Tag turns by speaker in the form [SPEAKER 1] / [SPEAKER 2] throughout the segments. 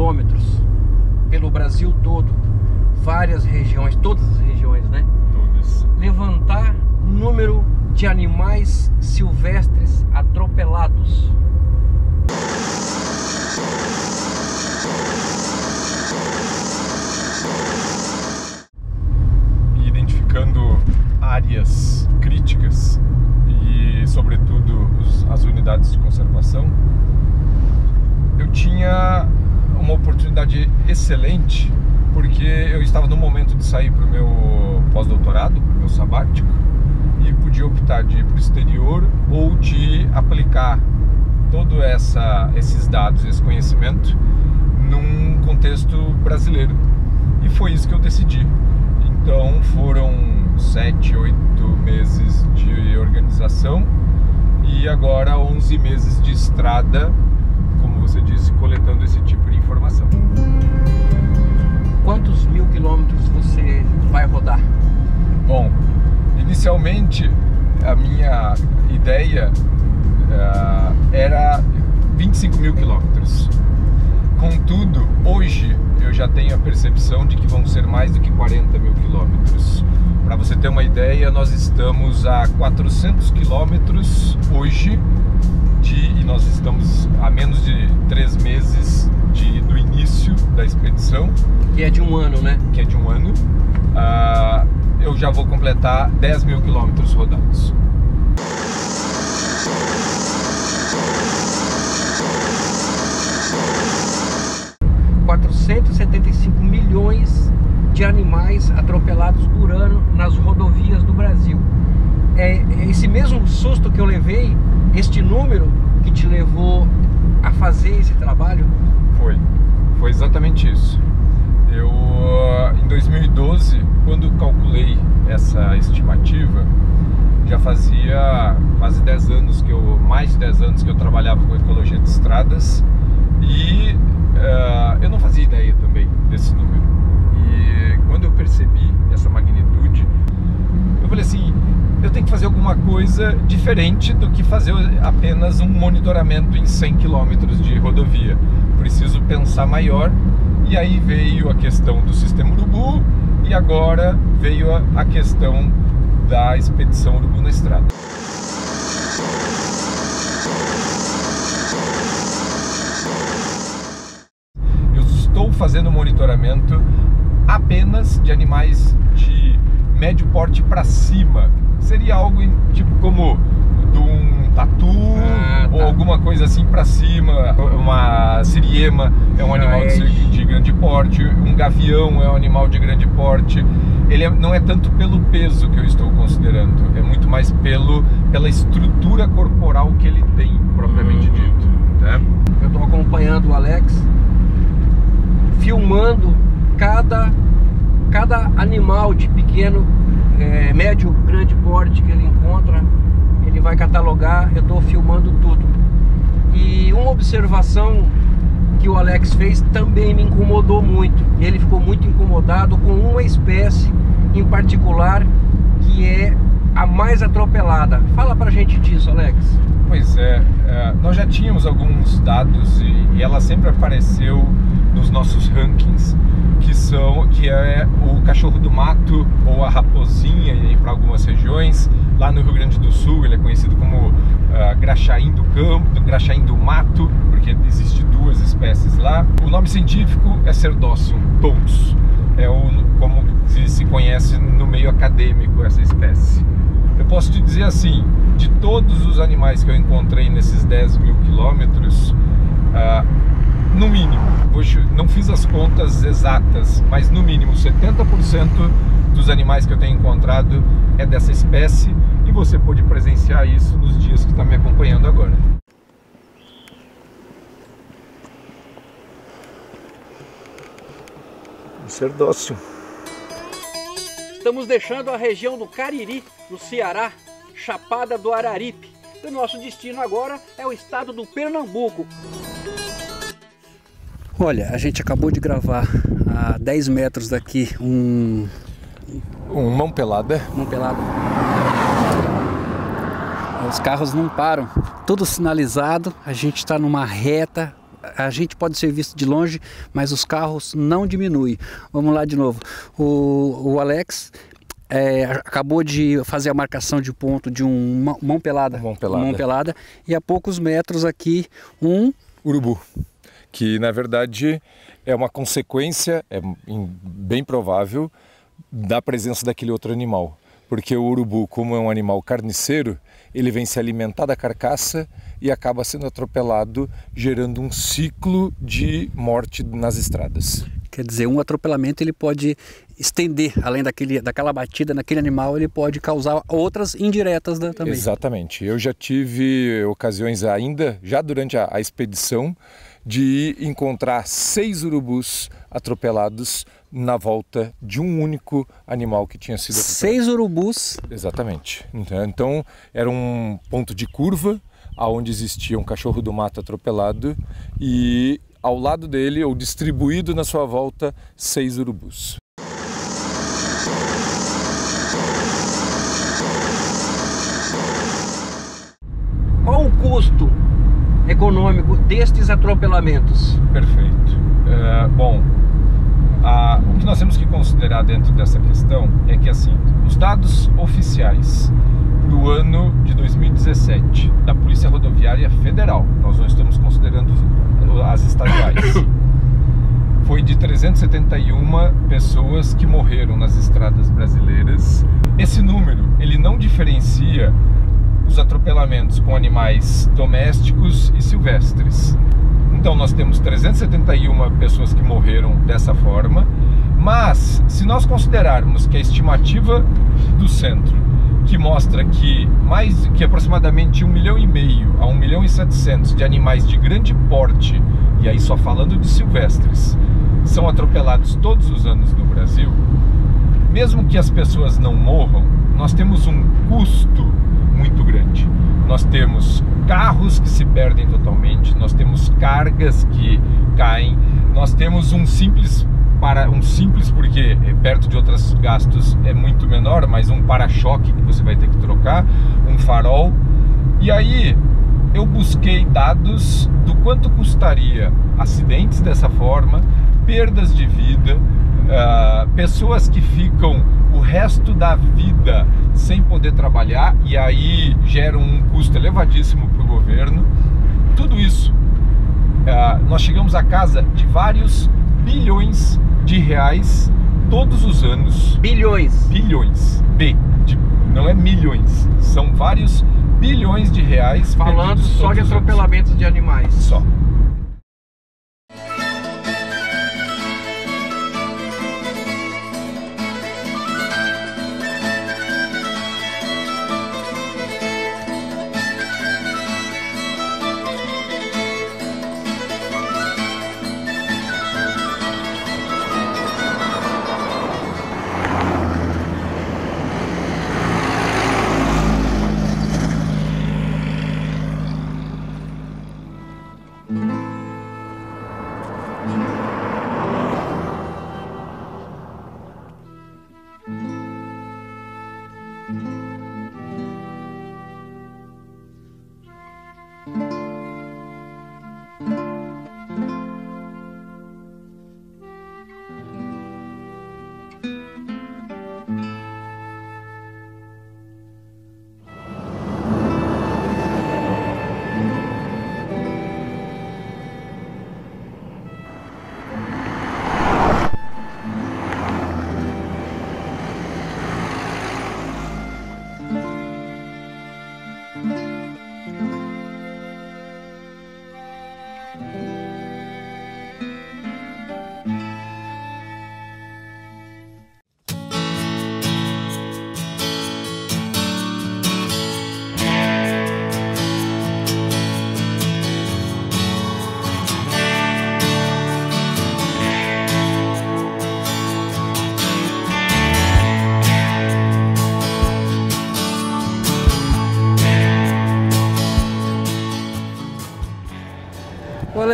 [SPEAKER 1] quilômetros pelo Brasil todo, várias regiões, todas as regiões, né?
[SPEAKER 2] Todas.
[SPEAKER 1] Levantar número de animais silvestres atropelados.
[SPEAKER 2] Identificando áreas críticas e, sobretudo, as unidades de conservação, eu tinha uma oportunidade excelente, porque eu estava no momento de sair para o meu pós-doutorado, para o meu sabático, e podia optar de ir para o exterior ou de aplicar todos esses dados, esse conhecimento, num contexto brasileiro. E foi isso que eu decidi. Então foram 7, 8 meses de organização e agora 11 meses de estrada, como você disse, coletando esse tipo de informação.
[SPEAKER 1] Quantos mil quilômetros você vai rodar?
[SPEAKER 2] Bom, inicialmente a minha ideia era 25 mil quilômetros. Contudo, hoje eu já tenho a percepção de que vão ser mais do que 40 mil quilômetros. Para você ter uma ideia, nós estamos a 400 quilômetros hoje e nós estamos a menos de 3 meses do início da expedição.
[SPEAKER 1] Que é de um ano, né?
[SPEAKER 2] Que é de um ano. Eu já vou completar 10 mil quilômetros rodados.
[SPEAKER 1] $475 milhões de animais atropelados por ano nas rodovias do Brasil. É esse mesmo susto que eu levei, este número que te levou a fazer esse trabalho?
[SPEAKER 2] Foi exatamente isso. Eu, em 2012, quando calculei essa estimativa, já fazia quase 10 anos mais de 10 anos que eu trabalhava com ecologia de estradas e eu não fazia ideia também desse número. E quando eu percebi essa magnitude, eu falei assim, eu tenho que fazer alguma coisa diferente do que fazer apenas um monitoramento em 100 quilômetros de rodovia. Preciso pensar maior. E aí veio a questão do sistema Urubu e agora veio a questão da expedição Urubu na Estrada. Eu estou fazendo monitoramento apenas de animais de médio porte para cima. Seria algo tipo como de um tatu ou alguma coisa assim para cima. Uma siriema é um animal de grande porte, um gavião é um animal de grande porte. Ele não é tanto pelo peso que eu estou considerando, é muito mais pela estrutura corporal que ele tem, propriamente dito, né?
[SPEAKER 1] Eu estou acompanhando o Alex, filmando cada animal de pequeno, médio, grande porte que ele encontra. Ele vai catalogar, eu estou filmando tudo. E uma observação que o Alex fez também me incomodou muito. Ele ficou muito incomodado com uma espécie em particular, que é a mais atropelada. Fala pra gente disso, Alex.
[SPEAKER 2] Pois é, nós já tínhamos alguns dados e ela sempre apareceu nos nossos rankings, que é o cachorro do mato ou a raposinha para algumas regiões. Lá no Rio Grande do Sul ele é conhecido como graxaim do campo, graxaim do mato, porque existe 2 espécies lá. O nome científico é Cerdócium tous, como se conhece no meio acadêmico essa espécie. Eu posso te dizer assim, de todos os animais que eu encontrei nesses 10 mil quilômetros, no mínimo, não fiz as contas exatas, mas no mínimo 70% dos animais que eu tenho encontrado é dessa espécie, e você pode presenciar isso nos dias que está me acompanhando agora. O Cerdócio.
[SPEAKER 1] Estamos deixando a região do Cariri, no Ceará, Chapada do Araripe. O nosso destino agora é o estado do Pernambuco. Olha, a gente acabou de gravar a 10 metros daqui um
[SPEAKER 2] mão pelada.
[SPEAKER 1] Mão pelada. Os carros não param, tudo sinalizado, a gente está numa reta,
[SPEAKER 3] a gente pode ser visto de longe, mas os carros não diminuem. Vamos lá de novo. O Alex acabou de fazer a marcação de ponto de mão pelada, e a poucos metros aqui um
[SPEAKER 2] urubu, que na verdade é uma consequência, bem provável, da presença daquele outro animal. Porque o urubu, como é um animal carniceiro, ele vem se alimentar da carcaça e acaba sendo atropelado, gerando um ciclo de morte nas estradas.
[SPEAKER 3] Quer dizer, um atropelamento ele pode estender, além daquela batida naquele animal, ele pode causar outras indiretas também.
[SPEAKER 2] Exatamente. Eu já tive ocasiões já durante a expedição, de encontrar 6 urubus atropelados na volta de um único animal que tinha sido atropelado.
[SPEAKER 3] 6 urubus?
[SPEAKER 2] Exatamente. Então era um ponto de curva, onde existia um cachorro do mato atropelado e ao lado dele, ou distribuído na sua volta, 6 urubus.
[SPEAKER 1] Qual o custo econômico destes atropelamentos?
[SPEAKER 2] Perfeito. Bom, o que nós temos que considerar dentro dessa questão é que, assim, os dados oficiais para o ano de 2017 da Polícia Rodoviária Federal, nós não estamos considerando as estaduais, foi de 371 pessoas que morreram nas estradas brasileiras. Esse número, ele não diferencia os atropelamentos com animais domésticos e silvestres. Então nós temos 371 pessoas que morreram dessa forma, mas se nós considerarmos que a estimativa do centro, que mostra que aproximadamente 1,5 milhão a 1,7 milhão de animais de grande porte, e aí só falando de silvestres, são atropelados todos os anos no Brasil, mesmo que as pessoas não morram, nós temos um custo muito grande. Nós temos carros que se perdem totalmente, nós temos cargas que caem, nós temos um simples porque perto de outros gastos é muito menor, mas um para-choque que você vai ter que trocar, um farol. E aí eu busquei dados do quanto custaria acidentes dessa forma, perdas de vida, pessoas que ficam o resto da vida sem poder trabalhar e aí geram um custo elevadíssimo para o governo. Tudo isso, nós chegamos à casa de vários bilhões de reais todos os anos.
[SPEAKER 1] Bilhões?
[SPEAKER 2] Bilhões. Não é milhões, são vários bilhões de reais.
[SPEAKER 1] Falando só de atropelamentos de animais.
[SPEAKER 2] Só.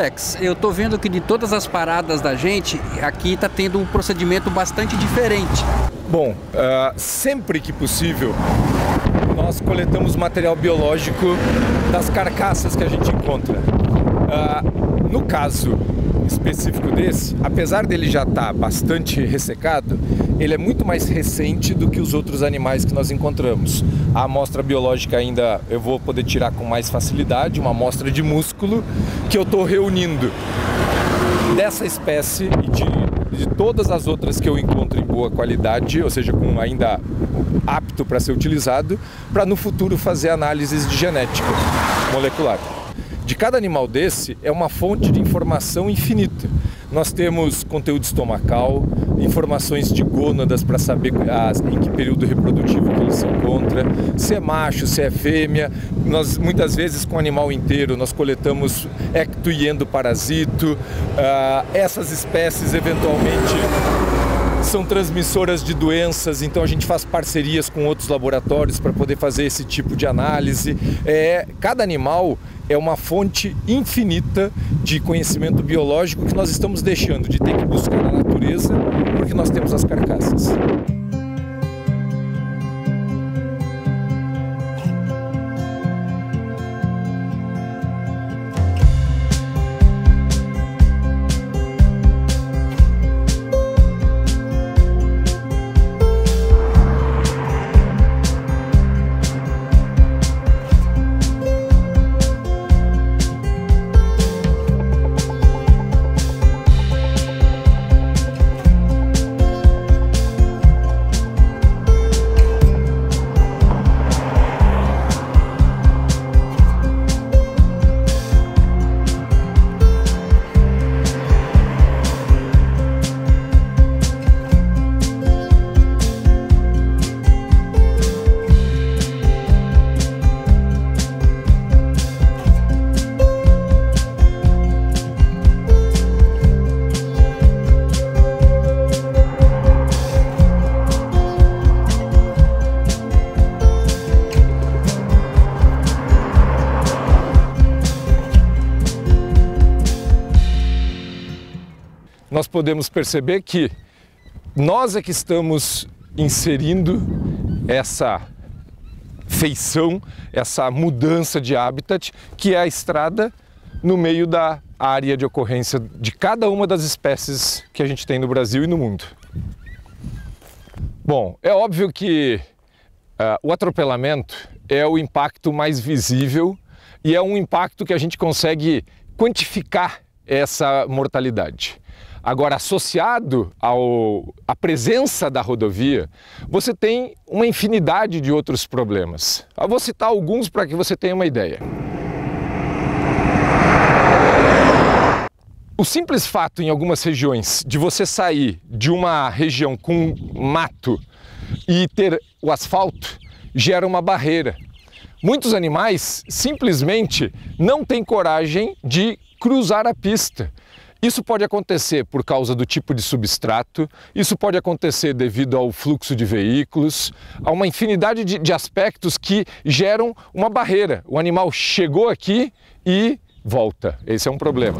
[SPEAKER 3] Alex, eu tô vendo que de todas as paradas da gente, aqui tá tendo um procedimento bastante diferente.
[SPEAKER 2] Bom, sempre que possível, nós coletamos material biológico das carcaças que a gente encontra. No caso específico desse, apesar dele já estar bastante ressecado, ele é muito mais recente do que os outros animais que nós encontramos. A amostra biológica ainda eu vou poder tirar com mais facilidade, uma amostra de músculo que eu estou reunindo dessa espécie e de todas as outras que eu encontro em boa qualidade, ou seja, com ainda apto para ser utilizado, para no futuro fazer análises de genética molecular. De cada animal desse é uma fonte de informação infinita. Nós temos conteúdo estomacal, informações de gônadas para saber em que período reprodutivo que ele se encontra, se é macho, se é fêmea. Nós, muitas vezes, com o animal inteiro, nós coletamos ecto e endoparasito. Essas espécies, eventualmente, são transmissoras de doenças, então a gente faz parcerias com outros laboratórios para poder fazer esse tipo de análise. Cada animal é uma fonte infinita de conhecimento biológico que nós estamos deixando de ter que buscar na natureza porque nós temos as carcaças. Nós podemos perceber que nós é que estamos inserindo essa feição, essa mudança de habitat, que é a estrada no meio da área de ocorrência de cada uma das espécies que a gente tem no Brasil e no mundo. Bom, é óbvio que o atropelamento é o impacto mais visível e é um impacto que a gente consegue quantificar essa mortalidade. Agora, associado à presença da rodovia, você tem uma infinidade de outros problemas. Eu vou citar alguns para que você tenha uma ideia. O simples fato, em algumas regiões, de você sair de uma região com mato e ter o asfalto, gera uma barreira. Muitos animais simplesmente não têm coragem de cruzar a pista. Isso pode acontecer por causa do tipo de substrato, isso pode acontecer devido ao fluxo de veículos, a uma infinidade de aspectos que geram uma barreira. O animal chegou aqui e volta. Esse é um problema.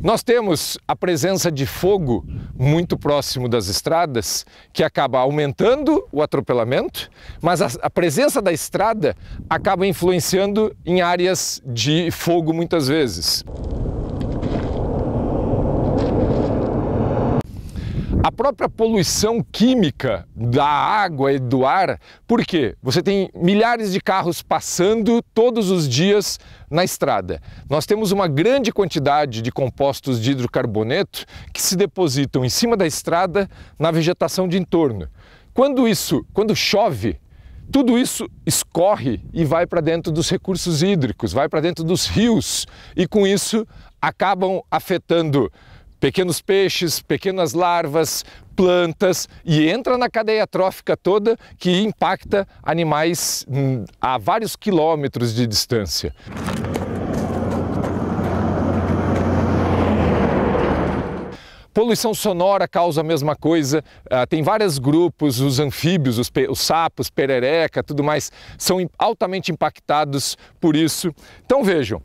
[SPEAKER 2] Nós temos a presença de fogo muito próximo das estradas, que acaba aumentando o atropelamento, mas a presença da estrada acaba influenciando em áreas de fogo muitas vezes. A própria poluição química da água e do ar, por quê? Você tem milhares de carros passando todos os dias na estrada. Nós temos uma grande quantidade de compostos de hidrocarboneto que se depositam em cima da estrada na vegetação de entorno. Quando chove, tudo isso escorre e vai para dentro dos recursos hídricos, vai para dentro dos rios e com isso acabam afetando pequenos peixes, pequenas larvas, plantas e entra na cadeia trófica toda que impacta animais a vários quilômetros de distância. Poluição sonora causa a mesma coisa, tem vários grupos, os anfíbios, os sapos, perereca, tudo mais, são altamente impactados por isso. Então vejam,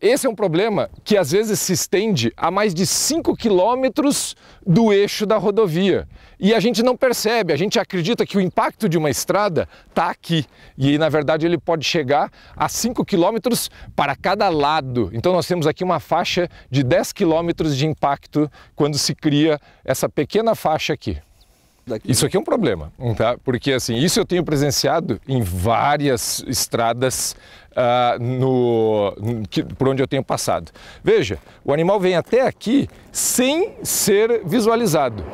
[SPEAKER 2] Esse é um problema que às vezes se estende a mais de 5 quilômetros do eixo da rodovia. E a gente não percebe, a gente acredita que o impacto de uma estrada está aqui. E na verdade ele pode chegar a 5 quilômetros para cada lado. Então nós temos aqui uma faixa de 10 quilômetros de impacto quando se cria essa pequena faixa aqui. Isso aqui é um problema, tá? Porque assim, isso eu tenho presenciado em várias estradas por onde eu tenho passado. Veja, o animal vem até aqui sem ser visualizado.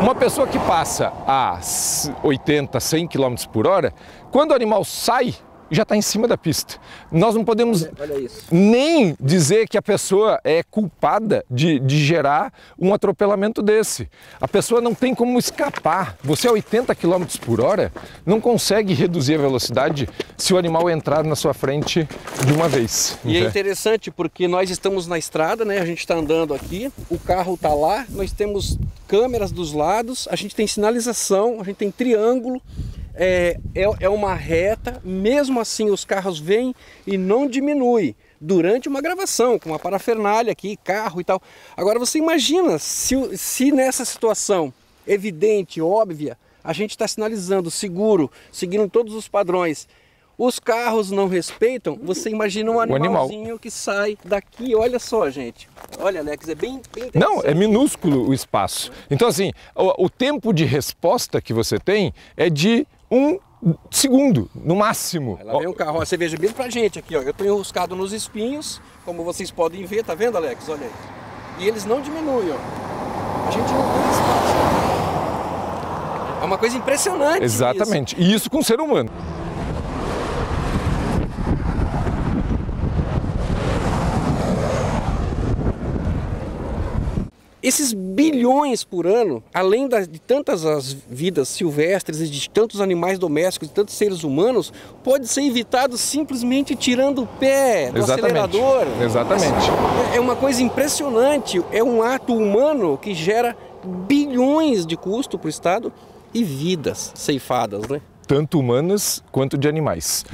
[SPEAKER 2] Uma pessoa que passa a 80, 100 km por hora, quando o animal sai, já está em cima da pista. Nós não podemos nem dizer que a pessoa é culpada de gerar um atropelamento desse. A pessoa não tem como escapar. Você a 80 km por hora não consegue reduzir a velocidade se o animal entrar na sua frente de uma vez.
[SPEAKER 1] E é interessante porque nós estamos na estrada, né? A gente está andando aqui, o carro está lá, nós temos câmeras dos lados, a gente tem sinalização, a gente tem triângulo. É uma reta, mesmo assim os carros vêm e não diminui durante uma gravação, com uma parafernália aqui, carro e tal. Agora você imagina se nessa situação evidente, óbvia, a gente está sinalizando seguro, seguindo todos os padrões, os carros não respeitam, você imagina um animalzinho que sai daqui, olha só, gente. Olha, Alex, é bem interessante.
[SPEAKER 2] Não, é minúsculo o espaço. Então assim, o tempo de resposta que você tem é de 1 segundo, no máximo.
[SPEAKER 1] Lá vem o carro, ó, você veja bem pra gente aqui, ó. Eu tô enroscado nos espinhos, como vocês podem ver, tá vendo, Alex? Olha aí. E eles não diminuem, ó. A gente não tem espaço. É uma coisa impressionante.
[SPEAKER 2] Exatamente. Isso. E isso com o ser humano.
[SPEAKER 1] Esses bilhões por ano, além de tantas as vidas silvestres e de tantos animais domésticos, de tantos seres humanos, pode ser evitado simplesmente tirando o pé do acelerador.
[SPEAKER 2] Exatamente.
[SPEAKER 1] É uma coisa impressionante, é um ato humano que gera bilhões de custo para o Estado e vidas ceifadas, né?
[SPEAKER 2] Tanto humanas quanto de animais.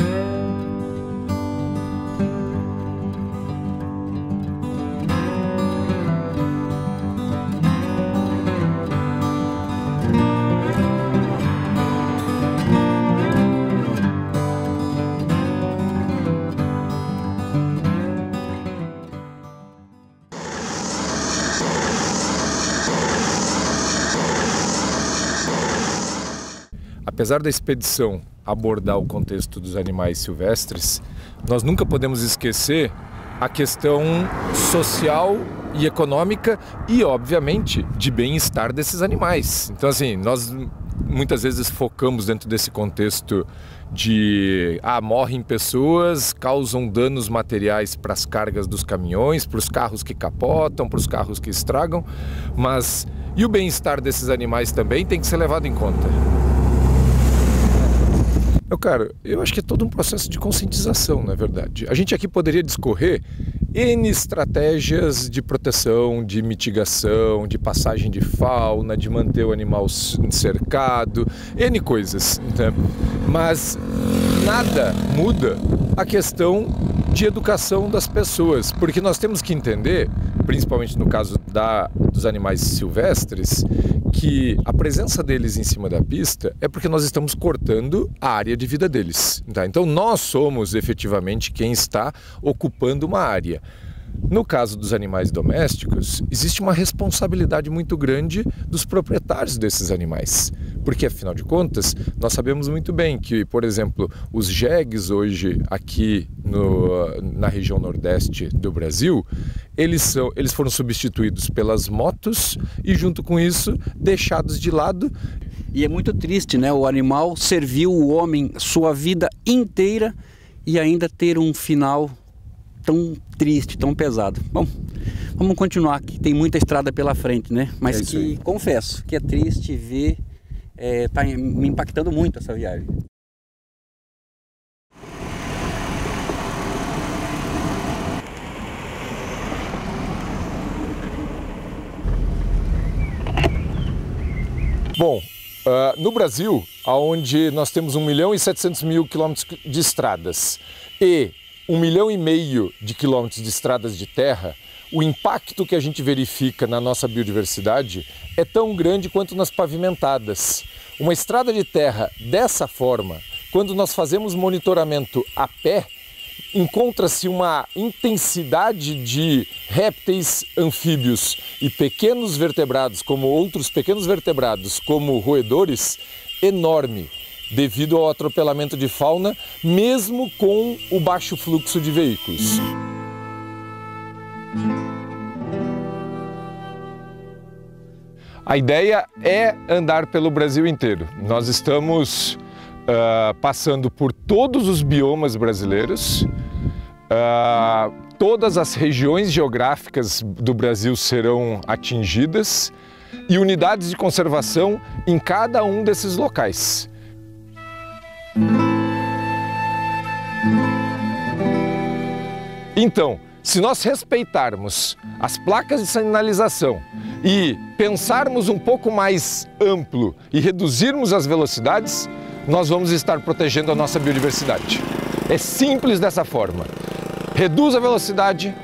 [SPEAKER 2] Apesar da expedição abordar o contexto dos animais silvestres, nós nunca podemos esquecer a questão social e econômica e, obviamente, de bem-estar desses animais. Então, assim, nós muitas vezes focamos dentro desse contexto de morrem pessoas, causam danos materiais para as cargas dos caminhões, para os carros que capotam, para os carros que estragam, mas e o bem-estar desses animais também tem que ser levado em conta. Eu acho que é todo um processo de conscientização, na verdade. A gente aqui poderia discorrer N estratégias de proteção, de mitigação, de passagem de fauna, de manter o animal cercado, N coisas, né? Mas nada muda a questão de educação das pessoas, porque nós temos que entender, principalmente no caso dos animais silvestres, que a presença deles em cima da pista é porque nós estamos cortando a área de vida deles, tá? Então nós somos efetivamente quem está ocupando uma área. No caso dos animais domésticos, existe uma responsabilidade muito grande dos proprietários desses animais, porque afinal de contas, nós sabemos muito bem que, por exemplo, os jegues hoje aqui na região nordeste do Brasil, eles foram substituídos pelas motos e junto com isso deixados de lado.
[SPEAKER 3] E é muito triste, né? O animal serviu o homem sua vida inteira e ainda ter um final tão triste, tão pesado. Bom, vamos continuar, que tem muita estrada pela frente, né? Mas que confesso que é triste ver, tá me impactando muito essa viagem.
[SPEAKER 2] Bom, no Brasil, onde nós temos 1.700.000 quilômetros de estradas e 1,5 milhão de quilômetros de estradas de terra, o impacto que a gente verifica na nossa biodiversidade é tão grande quanto nas pavimentadas. Uma estrada de terra dessa forma, quando nós fazemos monitoramento a pé, encontra-se uma intensidade de répteis, anfíbios e pequenos vertebrados, como outros pequenos vertebrados, como roedores, enorme, devido ao atropelamento de fauna, mesmo com o baixo fluxo de veículos. A ideia é andar pelo Brasil inteiro. Nós estamos passando por todos os biomas brasileiros, todas as regiões geográficas do Brasil serão atingidas e unidades de conservação em cada um desses locais. Então, se nós respeitarmos as placas de sinalização e pensarmos um pouco mais amplo e reduzirmos as velocidades, nós vamos estar protegendo a nossa biodiversidade. É simples dessa forma. Reduz a velocidade,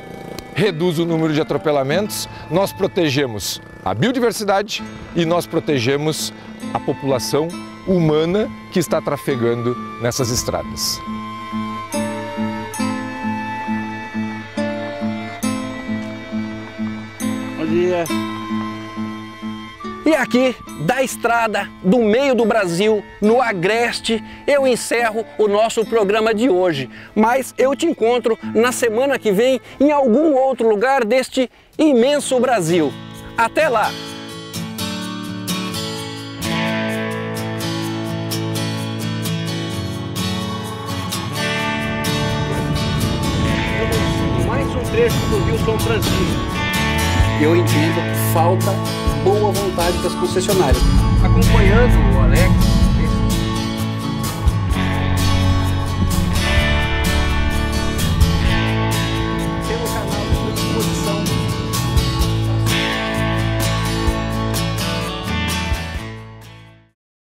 [SPEAKER 2] reduz o número de atropelamentos, nós protegemos a biodiversidade e nós protegemos a população humana que está trafegando nessas estradas.
[SPEAKER 3] Bom dia.
[SPEAKER 1] E aqui, da estrada, do meio do Brasil, no Agreste, eu encerro o nosso programa de hoje. Mas eu te encontro na semana que vem em algum outro lugar deste imenso Brasil. Até lá! Mais um trecho do Rio São Francisco.
[SPEAKER 3] Eu entendo que falta boa vontade das concessionárias.
[SPEAKER 1] Acompanhando o Alex,